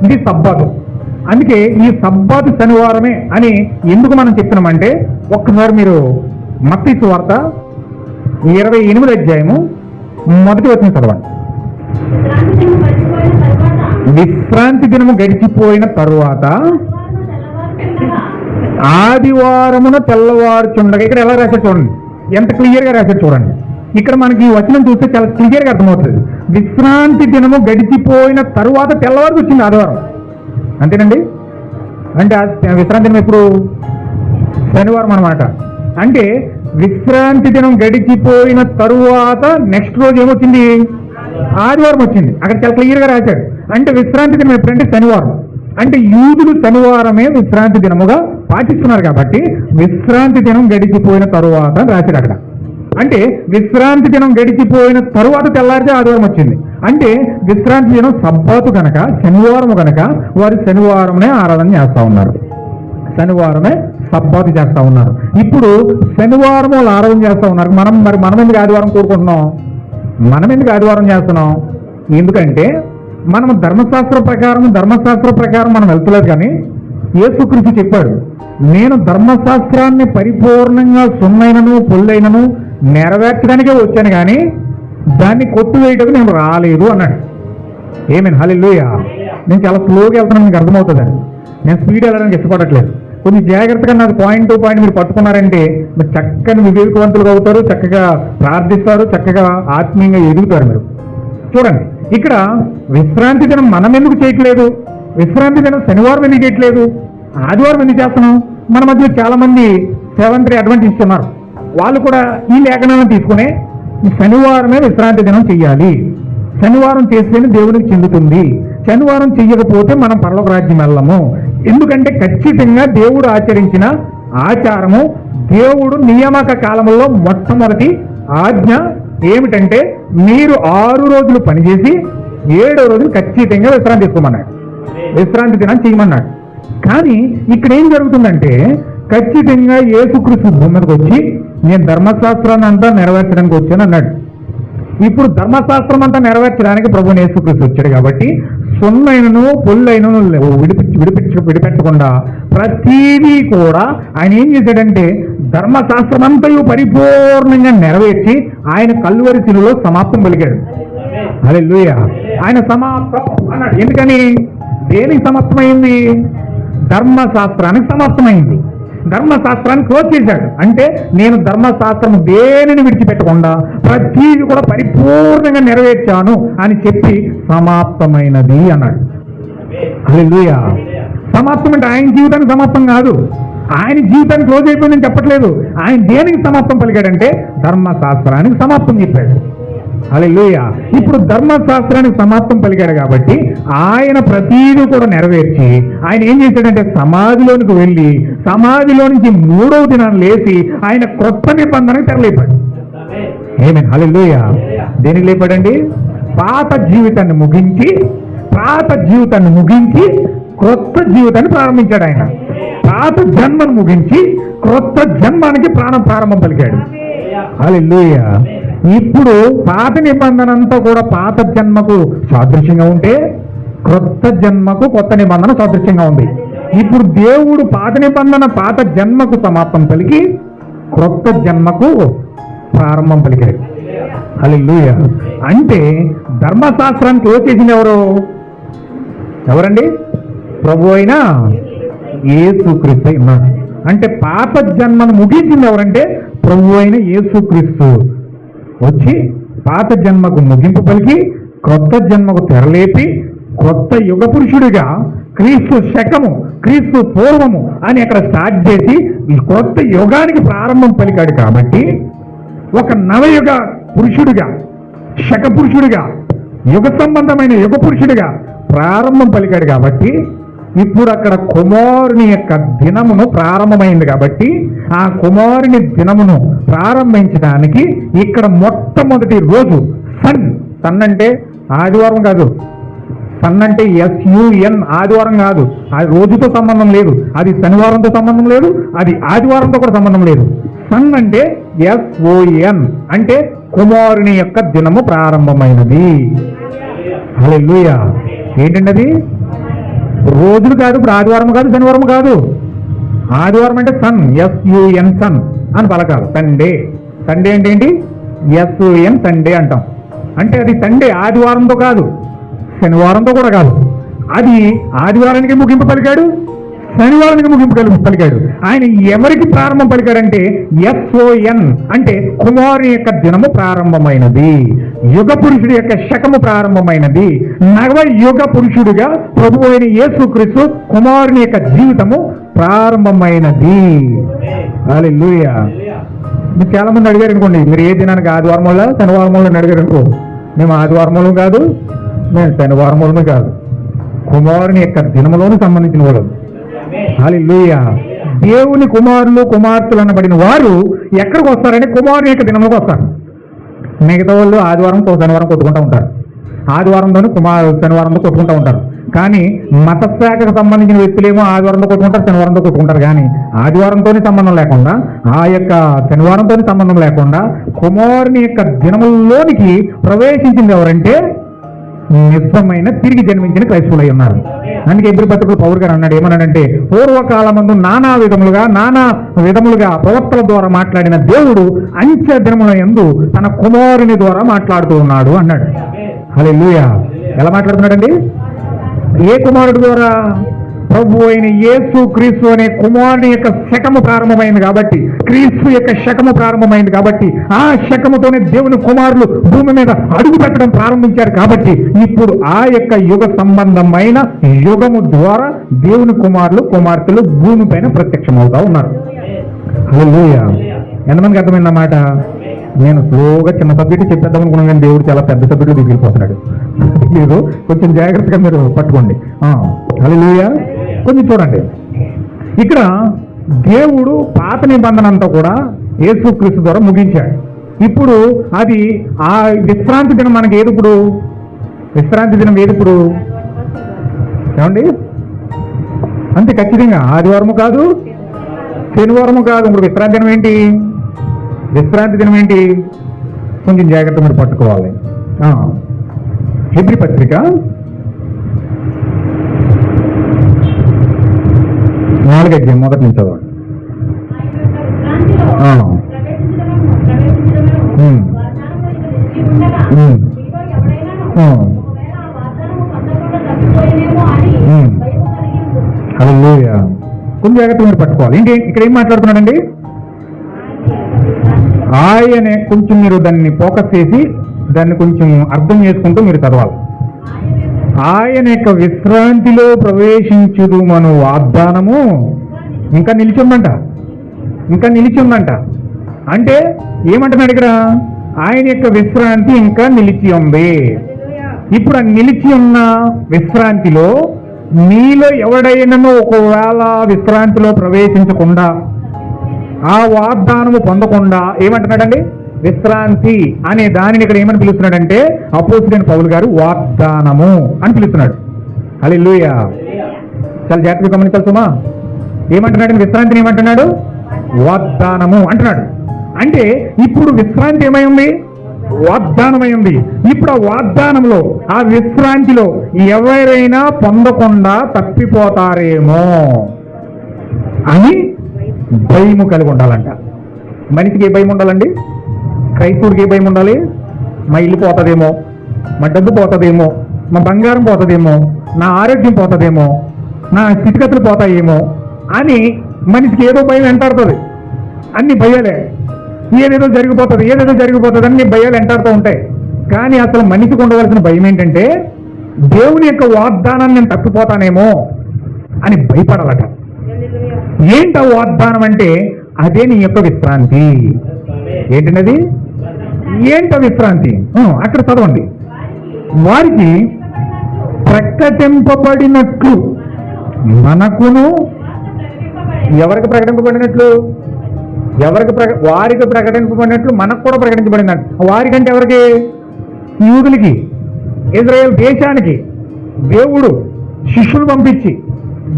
ఇది సబ్బాతు. అందుకే ఈ సబ్బాతు శనివారమే అని ఎందుకు మనం చెప్తున్నామంటే, ఒక్కసారి మీరు మత్తయి సువార్త 28వ అధ్యాయము 1వ వచనం చదవండి. విశ్రాంతి దినము గడిచిపోయిన తరువాత ఆదివారమున తెల్లవారుచుండగా. ఇక్కడ ఎలా రాశారు చూడండి, ఎంత క్లియర్గా రాశారు చూడండి. ఇక్కడ మనకి ఈ వచనం చూస్తే చాలా క్లియర్గా అర్థమవుతుంది. విశ్రాంతి దినము గడిచిపోయిన తరువాత తెల్లవారికి వచ్చింది ఆదివారం. అంతేనండి. అంటే విశ్రాంతి దినం ఎప్పుడు? శనివారం అన్నమాట. అంటే విశ్రాంతి దినం గడిచిపోయిన తరువాత నెక్స్ట్ రోజు ఏమొచ్చింది? ఆదివారం వచ్చింది. అక్కడ చాలా క్లియర్గా రాశాడు. అంటే విశ్రాంతి దినం ఎప్పుడంటే శనివారం. అంటే యూదులు శనివారమే విశ్రాంతి దినముగా పాటిస్తున్నారు కాబట్టి విశ్రాంతి దినం గడిచిపోయిన తరువాత రాశాడు అక్కడ. అంటే విశ్రాంతి దినం గడిచిపోయిన తరువాత తెల్లారితే ఆదివారం వచ్చింది. అంటే విశ్రాంతి దినం సబ్బాతు కనుక, శనివారం కనుక వారు శనివారమే ఆరాధన చేస్తూ ఉన్నారు. శనివారమే సబ్బాతు చేస్తూ ఉన్నారు. ఇప్పుడు శనివారం వాళ్ళు ఆరాధన చేస్తూ ఉన్నారు. మనం ఎందుకు ఆదివారం కోరుకుంటున్నాం? మనం ఎందుకు ఆదివారం చేస్తున్నాం? ఎందుకంటే మనం ధర్మశాస్త్ర ప్రకారం మనం వెళ్తలేదు. కానీ యేసుక్రీస్తు చెప్పాడు, నేను ధర్మశాస్త్రాన్ని పరిపూర్ణంగా సున్నైనను పొల్లైనను నెరవేర్చడానికే వచ్చాను, కానీ దాన్ని కొట్టువేయటకు నేను రాలేదు అన్నాడు. ఏమేన్ హల్లెలూయా. నేను చాలా స్లోగా వెళ్తున్నాను, మీకు అర్థమవుతుందండి. నేను స్పీడ్ వెళ్ళడానికి ఇష్టపడట్లేదు. కొంచెం జాగ్రత్తగా నాకు పాయింట్ టు పాయింట్ మీరు పట్టుకున్నారంటే మీరు చక్కని వివేకవంతులుగా అవుతారు, చక్కగా ప్రార్థిస్తారు, చక్కగా ఆత్మీయంగా ఎదుగుతారు మీరు. చూడండి, ఇక్కడ విశ్రాంతి దినం మనం ఎందుకు చేయట్లేదు? విశ్రాంతి దినం శనివారం ఎందుకు చేయట్లేదు? ఆదివారం ఎందుకు చేస్తున్నాం? మన మధ్య చాలా మంది సెవెంత్ డే అడ్వెంటిస్ట్ ఉన్నారు. వాళ్ళు కూడా ఈ లేఖనాలను తీసుకుని శనివారమే విశ్రాంతి దినం చెయ్యాలి, శనివారం చేస్తేనే దేవునికి చెందుతుంది, శనివారం చెయ్యకపోతే మనం పరలోక రాజ్యం వెళ్ళము. ఎందుకంటే ఖచ్చితంగా దేవుడు ఆచరించిన ఆచారము, దేవుడు నియామక కాలంలో మొట్టమొదటి ఆజ్ఞ ఏమిటంటే మీరు 6 రోజులు పనిచేసి 7వ రోజులు ఖచ్చితంగా విశ్రాంతి తీసుకోమన్నాడు, విశ్రాంతి దినం చేయమన్నాడు. కానీ ఇక్కడ ఏం జరుగుతుందంటే ఖచ్చితంగా యేసుక్రీస్తు భూమి మీదకి వచ్చి నేను ధర్మశాస్త్రాన్ని అంతా నెరవేర్చడానికి వచ్చాను అన్నాడు. ఇప్పుడు ధర్మశాస్త్రం అంతా నెరవేర్చడానికి ప్రభువు యేసుక్రీస్తు వచ్చాడు కాబట్టి సొన్నైనను పొల్లైనను విడిపెట్టకుండా ప్రతిదీ కూడా ఆయన ఏం చేశాడంటే ధర్మశాస్త్రం అంతయు పరిపూర్ణంగా నెరవేర్చి ఆయన కల్వరి శిలువలో సమాప్తం పలికాడు. హల్లెలూయా. ఆయన సమాప్తం అన్నాడు. ఎందుకని? దేనికి సమాప్తమైంది? ధర్మశాస్త్రానికి సమాప్తమైంది. ధర్మశాస్త్రాన్ని క్లోజ్ చేశాడు. అంటే నేను ధర్మశాస్త్రం దేనిని విడిచిపెట్టకుండా ప్రతిదీ కూడా పరిపూర్ణంగా నెరవేర్చాను అని చెప్పి సమాప్తమైనది అన్నాడు. హల్లెలూయా. సమాప్తం అంటే ఆయన జీవితానికి సమాప్తం కాదు, ఆయన జీవితానికి క్లోజ్ అయిపోయిందని చెప్పట్లేదు. ఆయన దేనికి సమాప్తం పలికాడంటే ధర్మశాస్త్రానికి సమాప్తం చెప్పాడు. హల్లెలూయా. ఇప్పుడు ధర్మశాస్త్రానికి సమాప్తం పలికాడు కాబట్టి ఆయన ప్రతీదీ కూడా నెరవేర్చి ఆయన ఏం చేశాడంటే సమాధిలోనికి వెళ్ళి సమాధిలో నుంచి 3వ దినాన్ని లేచి ఆయన క్రొత్త నిబంధనకు తెరలేపాడు. ఆమేన్. హల్లెలూయా. దేనికి లేపాడండి? పాత జీవితాన్ని ముగించి క్రొత్త జీవితాన్ని ప్రారంభించాడు. ఆయన పాత జన్మను ముగించి క్రొత్త జన్మానికి ప్రారంభం పలికాడు. హల్లెలూయా. ఇప్పుడు పాత నిబంధన అంతా కూడా పాత జన్మకు సాదృశ్యంగా ఉంటే క్రొత్త జన్మకు కొత్త నిబంధన సాదృశ్యంగా ఉంది. ఇప్పుడు దేవుడు పాత నిబంధన పాత జన్మకు సమాప్తం పలికి క్రొత్త జన్మకు ప్రారంభం పలికాడు. హల్లెలూయా. అంటే ధర్మశాస్త్రాన్ని క్లోజ్ చేసింది ఎవరండి? ప్రభు అయిన యేసుక్రీస్తు ఉన్నాడు. అంటే పాత జన్మను ముగించింది ఎవరంటే ప్రభు అయిన యేసుక్రీస్తు వచ్చి పాత జన్మకు ముగింపు పలికి క్రొత్త జన్మకు తెరలేపి క్రొత్త యుగ పురుషుడిగా క్రీస్తు శకము క్రీస్తు పూర్వము అని అక్కడ స్టార్ట్ చేసి ఈ క్రొత్త యుగానికి ప్రారంభం పలికాడు. కాబట్టి ఒక నవయుగ పురుషుడిగా శక పురుషుడిగా యుగ సంబంధమైన యుగ పురుషుడిగా ప్రారంభం పలికాడు. కాబట్టి ఇప్పుడు అక్కడ కుమారుని యొక్క దినమును ప్రారంభమైంది. కాబట్టి ఆ కుమారుని దినమును ప్రారంభించడానికి ఇక్కడ మొట్టమొదటి రోజు సన్ అంటే ఆదివారం కాదు, సన్ అంటే SUN ఆదివారం కాదు, అది రోజుతో సంబంధం లేదు, అది శనివారంతో సంబంధం లేదు, అది ఆదివారంతో కూడా సంబంధం లేదు. సన్ అంటే SON అంటే కుమారుని యొక్క దినము ప్రారంభమైనది. హల్లెలూయా. ఏంటండి అది? రోజులు కాదు, ఇప్పుడు ఆదివారం కాదు, శనివారం కాదు. ఆదివారం అంటే సన్, SUN సన్ అని పలకాలి. సండే అంటే ఏంటి? SUN సండే అంటాం. అంటే అది సండే ఆదివారంతో కాదు, శనివారంతో కూడా కాదు. అది ఆదివారానికి ముగింపు పలికాడు, శనివారానికి ముగింపు పలికాడు. ఆయన ఎవరికి ప్రారంభం పలికాడంటే SON అంటే కుమారుని యొక్క దినము ప్రారంభమైనది, యుగ పురుషుడి యొక్క శకము ప్రారంభమైనది. నవ యుగ పురుషుడిగా ప్రభువు అయిన యేసుక్రీస్తు కుమారుని యొక్క జీవితము ప్రారంభమైనది. హల్లెలూయా. మీరు చాలా మంది అడిగారు అనుకోండి, మీరు ఏ దినానికి ఆదివారం వల్ల శనివారం వల్ల అడిగారు అనుకో, మేము ఆదివారం వల్ల కాదు, మేము శనివారం వల్ల కాదు, కుమారుని యొక్క దినములోనూ సంబంధించిన వాడు. హల్లెలూయా. దేవుని కుమారులు కుమార్తెలు అనబడిన వారు ఎక్కడికి వస్తారంటే కుమారుని యొక్క దినంలోకి వస్తారు. మిగతా వాళ్ళు ఆదివారం శనివారం కొట్టుకుంటూ ఉంటారు, ఆదివారంతోనే శనివారంతో కొట్టుకుంటూ ఉంటారు. కానీ మతశాఖకు సంబంధించిన వ్యక్తులేమో ఆదివారంతో కొట్టుకుంటారు, శనివారంతో కొట్టుకుంటారు. కానీ ఆదివారంతోనే సంబంధం లేకుండా, ఆ యొక్క శనివారంతోనే సంబంధం లేకుండా కుమారుని యొక్క దినముల్లోనికి ప్రవేశించింది ఎవరంటే నిజమైన తిరిగి జన్మించిన క్రైస్తవులై ఉన్నారు. అందుకే ఎబ్రీ పత్రికలో పౌలు గారు అన్నాడు, ఏమన్నాడంటే పూర్వకాలమందు నానా విధములుగా ప్రవక్తల ద్వారా మాట్లాడిన దేవుడు అంచె దినముల యందు తన కుమారుని ద్వారా మాట్లాడుతూ ఉన్నాడు అన్నాడు. హల్లెలూయా. ఎలా మాట్లాడుతున్నాడండి? ఏ కుమారుడు ద్వారా? ప్రభు అయిన యేసు క్రీస్తు అనే కుమారుని యొక్క శకము ప్రారంభమైంది కాబట్టి, క్రీస్తు యొక్క శకము ప్రారంభమైంది కాబట్టి, ఆ శకముతోనే దేవుని కుమారులు భూమి మీద అడుగు పెట్టడం ప్రారంభించారు. కాబట్టి ఇప్పుడు ఆ యొక్క యుగ సంబంధమైన యుగము ద్వారా దేవుని కుమారులు కుమార్తెలు భూమి పైన ప్రత్యక్షమవుతా ఉన్నారు. హల్లెలూయా. ఎంతమందికి అర్థమైందన్నమాట? నేను స్లోగా చిన్న సబ్జెక్ట్ చెప్పేద్దాం అనుకున్నాను, కానీ దేవుడు చాలా పెద్ద సబ్జెక్టు దిగిపోతున్నాడు. లేదు, కొంచెం జాగ్రత్తగా మీరు పట్టుకోండి. హల్లెలూయా. కొంచెం చూడండి, ఇక్కడ దేవుడు పాత నిబంధన అంతా కూడా యేసుక్రీస్తు ద్వారా ముగించాడు. ఇప్పుడు అది ఆ విశ్రాంతి దినం మనకి ఏది? ఇప్పుడు విశ్రాంతి దినం ఏది? ఇప్పుడు ఏమండి? అంతే ఖచ్చితంగా ఆదివారము కాదు, శనివారము కాదు. ఇప్పుడు విశ్రాంతి దినం ఏంటి? విశ్రాంతి దినం ఏంటి? కొంచెం జాగ్రత్త మీరు పట్టుకోవాలి. హెబ్రీ పత్రిక 4వ అధ్యాయం మొదటి నుంచి చదవండి. హల్లెలూయా. కొంచెం జాగ్రత్త మీరు పట్టుకోవాలి. ఏంటి ఇక్కడ ఏం మాట్లాడుతున్నాడండి? ఆయనే కొంచెం మీరు దాన్ని ఫోకస్ చేసి దాన్ని కొంచెం అర్థం చేసుకుంటూ మీరు చదవాలి. ఆయన యొక్క విశ్రాంతిలో ప్రవేశించుదు మను వాగ్దానము ఇంకా నిలిచిందంట. ఇంకా నిలిచిందంట అంటే ఏమంటున్నాడు ఇక్కడ? ఆయన యొక్క విశ్రాంతి ఇంకా నిలిచి ఉంది. ఇప్పుడు ఆ నిలిచి ఉన్న విశ్రాంతిలో మీలో ఎవడైనాను ఒకవేళ విశ్రాంతిలో ప్రవేశించకుండా, ఆ వాగ్దానము పొందకుండా ఏమంటున్నాడండి? విశ్రాంతి అనే దానిని ఇక్కడ ఏమని పిలుస్తున్నాడంటే అపోస్తలుడైన పౌలు గారు వాగ్దానము అని పిలుస్తున్నాడు. హల్లెలూయా. చాలా జాగ్రత్తగా గమనించాలి సుమా. ఏమంటున్నాడు? విశ్రాంతిని ఏమంటున్నాడు? వాగ్దానము అంటున్నాడు. అంటే ఇప్పుడు విశ్రాంతి ఏమై ఉంది? వాగ్దానమై ఉంది. ఇప్పుడు ఆ వాగ్దానంలో, ఆ విశ్రాంతిలో ఎవరైనా పొందకుండా తప్పిపోతారేమో అని భయము కలిగి ఉండాలంట. మనిషికి ఏ భయం ఉండాలండి? క్రైస్తవుడికి ఏ భయం ఉండాలి? మా ఇల్లు పోతుందేమో, మా డబ్బు పోతుందేమో, మా బంగారం పోతుందేమో, నా ఆరోగ్యం పోతుందేమో, నా స్థితిగతులు పోతాయేమో అని మనిషికి ఏదో భయం వెంటాడుతుంది. అన్ని భయాలే. ఏదేదో జరిగిపోతుంది అన్ని భయాలు వెంటాడుతూ ఉంటాయి. కానీ అసలు మనిషికి ఉండవలసిన భయం ఏంటంటే దేవుని యొక్క వాగ్దానాన్ని నేను తప్పిపోతానేమో అని భయపడాలట. ఏంట వాగ్దానం అంటే? అదే నీ యొక్క విశ్రాంతి. ఏంటన్నది? ఏంట విశ్రాంతి? అక్కడ చదవండి. వారికి ప్రకటింపబడినట్లు మనకును. ఎవరికి ప్రకటింపబడినట్లు? వారికి ప్రకటింపబడినట్లు మనకు కూడా ప్రకటించబడిందంట. వారికంటే ఎవరికి? యూదులకి, ఇజ్రాయేల్ దేశానికి దేవుడు శిష్యులు పంపించి,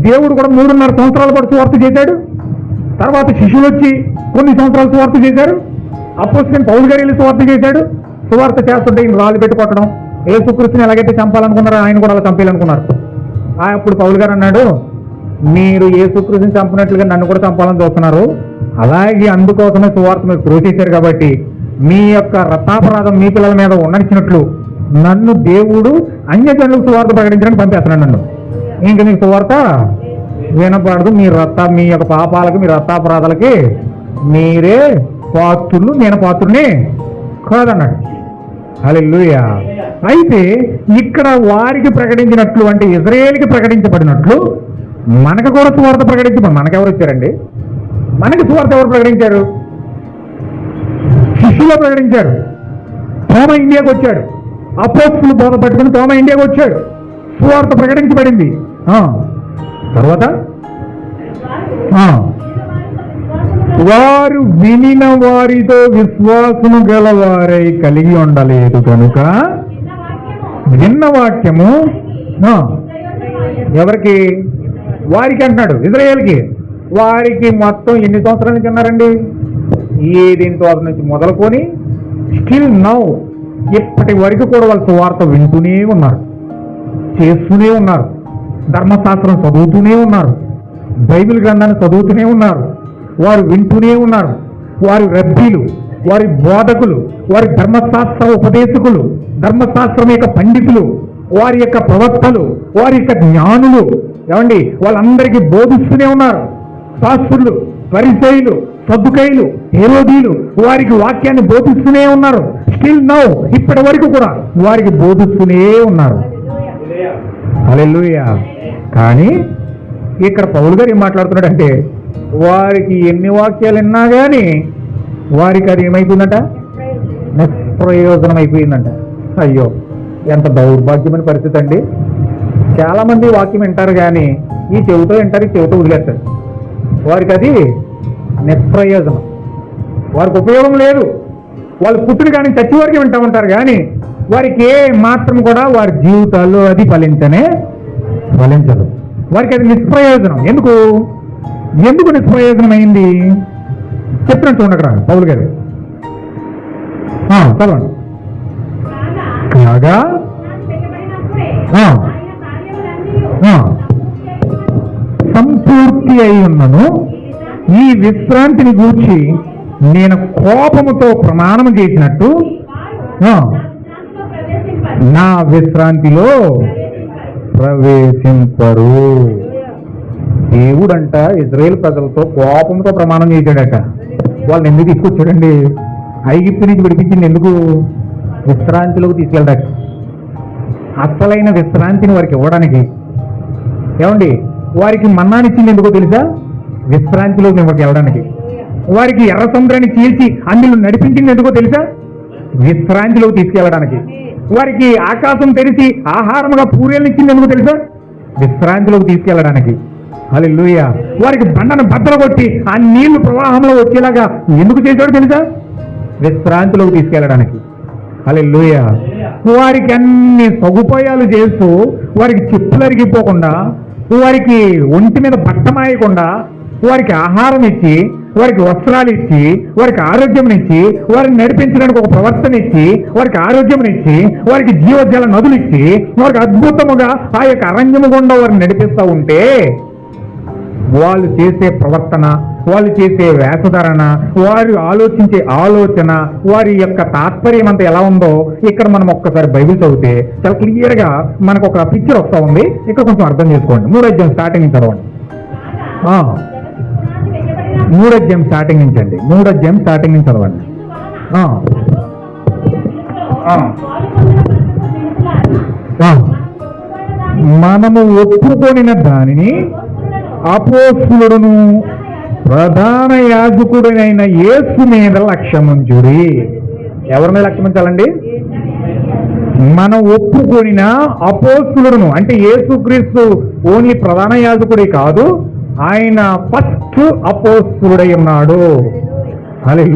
దేవుడు కూడా 3.5 సంవత్సరాల పాటు సువార్త చేశాడు. తర్వాత శిష్యులు వచ్చి కొన్ని సంవత్సరాలు సువార్త చేశారు. అపోస్తలుడైన పౌలు గారు వెళ్ళి సువార్త చేశాడు. సువార్త చేస్తుంటే ఈయన రాళ్ళు పెట్టి కొట్టడం, యేసుక్రీస్తుని ఎలాగైతే చంపాలనుకున్నారో ఆయన కూడా అలా చంపేయాలనుకున్నారు. అప్పుడు పౌలు గారు అన్నాడు, మీరు యేసుక్రీస్తుని చంపినట్లుగా నన్ను కూడా చంపాలని చూస్తున్నారు. అలాగే అందుకోసమే సువార్త మీరు క్రోచేశారు కాబట్టి మీ యొక్క రక్తాపరాధం మీ పిల్లల మీద ఉండనిచ్చినట్లు నన్ను దేవుడు అన్యజనులకు సువార్త ప్రకటించడానికి పంపేస్తున్నాడు. నన్ను ఇంకా మీకు సువార్త వినపడదు. మీ యొక్క పాపాలకి, మీ రక్తాపరాధాలకి మీరే పాత్రులు, నేను పాత్రుని కాదన్నాడు. హల్లెలూయా. అయితే ఇక్కడ వారికి ప్రకటించినట్లు అంటే ఇజ్రాయేలుకి ప్రకటించబడినట్లు మనకు కూడా సువార్త ప్రకటించబడి. మనకెవరు వచ్చారండి? మనకి సువార్త ఎవరు ప్రకటించారు? శిష్యులు ప్రకటించారు. తోమ ఇండియాకు వచ్చాడు. అపోస్తలులు బోధ పట్టుకుని తోమ ఇండియాకు వచ్చాడు. సువార్త ప్రకటించబడింది. తర్వాత వారు వినిన వారితో విశ్వాసము గలవారై కలిగి ఉండలేదు కనుక విన్న వాక్యము ఎవరికి? వారికి అంటున్నాడు, ఇజ్రాయేల్కి. వారికి మొత్తం ఎన్ని సంవత్సరాల నుంచి ఉన్నారండి? ఏదేని సంవత్సరం నుంచి మొదలుకొని స్టిల్ నౌ ఇప్పటి వరకు కూడా వాళ్ళు సువార్త వింటూనే ఉన్నారు, చేస్తూనే ఉన్నారు, ధర్మశాస్త్రం చదువుతూనే ఉన్నారు, బైబిల్ గ్రంథాన్ని చదువుతూనే ఉన్నారు, వారు వింటూనే ఉన్నారు. వారి రబ్బీలు, వారి బోధకులు, వారి ధర్మశాస్త్ర ఉపదేశకులు, ధర్మశాస్త్రం యొక్క పండితులు, వారి యొక్క ప్రవక్తలు, వారి యొక్క జ్ఞానులు ఏమండి వాళ్ళందరికీ బోధిస్తూనే ఉన్నారు. శాస్త్రులు, పరిసయ్యులు, సద్దుకయ్యులు, హేరోదీయులు వారికి వాక్యాన్ని బోధిస్తూనే ఉన్నారు. స్టిల్ నౌ ఇప్పటి వరకు కూడా వారికి బోధిస్తూనే ఉన్నారు. హల్లెలూయా. కానీ ఇక్కడ పౌలు గారు ఏం మాట్లాడుతున్నాడంటే వారికి ఎన్ని వాక్యాలు విన్నా కానీ వారికి అది ఏమైపోయిందంట? నిష్ప్రయోజనం అయిపోయిందంట. అయ్యో, ఎంత దౌర్భాగ్యమైన పరిస్థితి అండి. చాలామంది వాక్యం వింటారు కానీ ఈ చెవితో వింటారు, ఈ చెవితో వదిలేస్తారు. వారికి అది నిష్ప్రయోజనం, వారికి ఉపయోగం లేదు. వాళ్ళు పుట్టిన కానీ చచ్చి వరకు వింటూ ఉంటారు కానీ వారికి ఏ మాత్రం కూడా వారి జీవితాల్లో అది ఫలించదు. వారికి అది నిష్ప్రయోజనం. ఎందుకు నిష్ప్రయోజనం అయింది చెప్పినట్టు ఉండకరా పౌలు గారు. చదవండి. కాగా సంపూర్తి అయి ఉన్నను ఈ విశ్రాంతిని గూర్చి నేను కోపముతో ప్రమాణం చేసినట్టు నా విశ్రాంతిలో ప్రవేశింపరు. దేవుడంట ఇజ్రాయేల్ ప్రజలతో కోపంతో ప్రమాణం చేశాడట. వాళ్ళని ఎందుకు తీసుకొచ్చాడండి? ఐగుప్తు నుంచి విడిపించింది ఎందుకు? విశ్రాంతిలోకి తీసుకెళ్ళాడు. అసలైన విశ్రాంతిని వారికి ఇవ్వడానికి. ఏమండి, వారికి మన్నానిచ్చింది ఎందుకో తెలుసా? విశ్రాంతిలోకి వారికి వెళ్ళడానికి. వారికి ఎర్ర సముద్రాన్ని చీల్చి అందులో నడిపించింది ఎందుకో తెలుసా? విశ్రాంతిలోకి తీసుకెళ్ళడానికి. వారికి ఆకాశం తెరిచి ఆహారముగా పూరేళ్ళు ఇచ్చింది ఎందుకో తెలుసా? విశ్రాంతిలోకి తీసుకెళ్ళడానికి. హల్లెలూయా. వారికి బండను బద్దలు కొట్టి ఆ నీళ్లు ప్రవాహంలో వచ్చేలాగా ఎందుకు చేశాడో తెలుసా? విశ్రాంతిలోకి తీసుకెళ్ళడానికి. హల్లెలూయా. వారికి అన్ని సదుపాయాలు చేస్తూ వారికి చెప్పులు అరిగిపోకుండా, వారికి ఒంటి మీద బట్టమాయకుండా, వారికి ఆహారం ఇచ్చి, వారికి వస్త్రాలు ఇచ్చి, వారికి ఆరోగ్యం ఇచ్చి, వారిని నడిపించడానికి ఒక ప్రవర్తన ఇచ్చి, వారికి ఆరోగ్యం ఇచ్చి, వారికి జీవజల నదులు ఇచ్చి, వారికి అద్భుతముగా ఆ యొక్క అరణ్యము గుండా వారిని నడిపిస్తూ ఉంటే వాళ్ళు చేసే ప్రవర్తన, వాళ్ళు చేసే వేషధారణ, వారు ఆలోచించే ఆలోచన, వారి యొక్క తాత్పర్యం అంతా ఎలా ఉందో ఇక్కడ మనం ఒక్కసారి బైబిల్ చదివితే చాలా క్లియర్గా మనకు ఒక పిక్చర్ వస్తూ ఉంది. ఇక్కడ కొంచెం అర్థం చేసుకోండి. 3వ అధ్యాయం స్టార్టింగ్ నుంచి చదవండి. 3వ అధ్యాయం స్టార్టింగ్ నుంచి అండి. 3వ అధ్యాయం స్టార్టింగ్ నుంచి చదవండి. మనము ఒప్పుకొనిన దానిని అపోస్తలుడును ప్రధాన యాజకుడైన యేసు మీద లక్ష్యముంచుడి. ఎవరి మీద లక్ష్యముంచాలండి? మనం ఒప్పుకొనిన అపోస్తలుడును అంటే యేసుక్రీస్తు ఓన్లీ ప్రధాన యాజకుడే కాదు, ఆయన ఫస్ట్ అపోస్తలుడై ఉన్నాడు. హల్లెలూయా.